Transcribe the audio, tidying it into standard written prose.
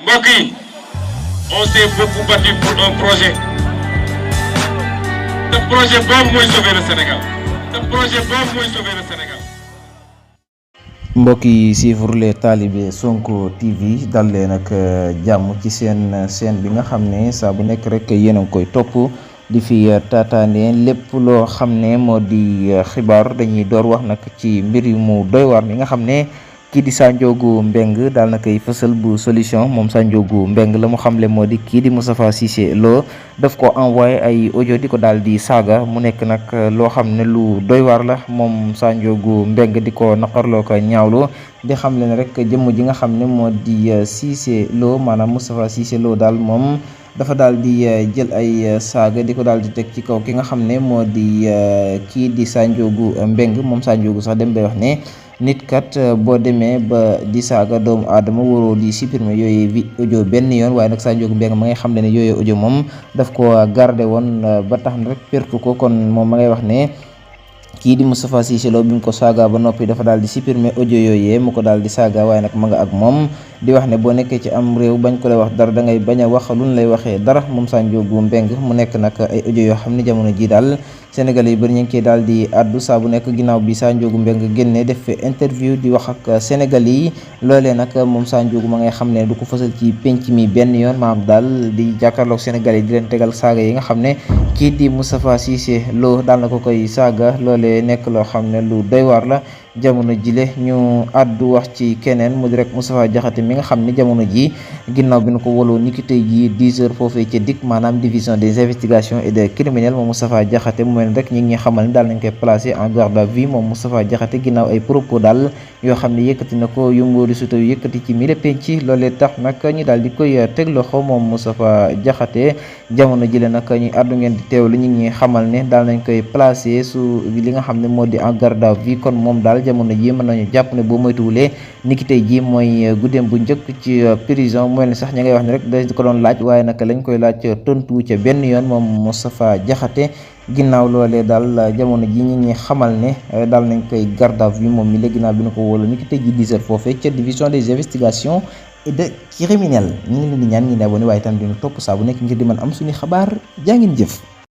mbokk yi on s'est beaucoup battu pour un projet. Ce projet boobu mooy sauver le Sénégal. Ce projet boobu mooy sauver le Sénégal. mbokk yi suivre les talibé Sonko TV dal leen ak jàmm ci seen chaîne bi nga xam ne saa bu nekk rek yéen a ngi koy topp di fi taataane lépp loo xam ne moo di xibaar. dañuy door wax nag ci mbir yu mu doy waar mi nga xam ne kii di Sandiogou Mbeng daal na koy fësal bu solution. moom Sandiogou Mbeng la mu xamle moo di kii di Moustapha Cissé Lo daf ko envoyé ay audio di ko daal di saaga mu nekk nag loo xam ne lu doy waar la. moom Sandiogou Mbeng di ko naqarloo ko ñaawlu di xam leen rek jëmm ji nga xam ne moo di Cissé Lo maanaam Moustapha Cissé Lo daal moom dafa daal di jël ay saaga di ko daal di teg ci kaw ki nga xam ne moo di kii di Sandiogou Mbeng. moom Sandiogou sax dem bay wax ne nit kat boo demee ba di saaga doomu aadama waroo di supprimer yooyu audio benn yoon. waaye nag Sandiogou Mbeng ma ngay xam ne yooyu audio moom daf ko garder woon ba tax na rek pertu ko. kon moom ma ngay wax ne kii di Moustapha Cissé Lo bi mu ko saaga ba noppi dafa daal di supprimer audio yooyee mu ko daal di saaga. waaye nag ma nga ak moom di wax ne boo nekkee ci am réew bañ ko lay wax dara da ngay bañ a wax lu ñu lay waxee dara. moom Sandiogou Mbeng mu nekk nag ay audio yoo xam ne jamono ji daal Sénégalais yu bëri ñu ngi koy daal di addu saa bu nekk ginnaaw bi Sandiogou Mbeng génnee def interview di wax ak Sénégalais yi. loolee nag moom Sandiogou ma ngay xam ne du ko fësal ci penc mi benn yoon. maam daal di jàkkaarloog Sénégalais yi di leen tegal saaga yi nga xam ne kii di Moustapha Cissé Lo daal na ko koy saaga. loolee nekk loo xam ne lu doy waar la. jamono jile ñu àddu wax ci keneen mu di rek Moustapha Diakhaté mi nga xam ne jamono ji ginnaaw bi nu ko woloo niki tey ji 10 heures foofee ca DIC maanaam division des investigations et des criminels. moom Moustapha Diakhaté mu mel rek ñi ngi xamal ni daal nañ koy placé en garde à vue. moom Moustapha Diakhaté ginnaaw ay propos daal yoo xam ne yëkkati na ko yu mbóori suta yu yëkkati ci mille penc. loolee tax nag ñu daal di koy teg loxo moom Moustapha Diakhaté. jamono jile nag ñu àddu ngeen di teewlu ñu ngi xamal ne daal nañ koy placé su li nga xam ne moo di en garde à vue. kon moom daal jamono ji mën nañu jàpp ne boo moytuwulee niki tey ji mooy guddeem bu njëkk ci prison. mu mel ni sax ña ngay wax ne rek da ko doon laaj waaye nag lañ koy laaj tontu ca benn yoon moom Moustapha Diakhaté. ginnaaw loolee daal jamono ji ñi ngi xamal ne daal nañ koy garde à vue moom mi la ginnaaw bi na ko wóolu niki tey ji 10 heures foofee ca division des investigations et de criminels. ñu ngi leen di ñaan ñi ne abonné waaye tam dina topp saa bu nekk ngir di mën am suñu xabaar. jaa ngeen jëf.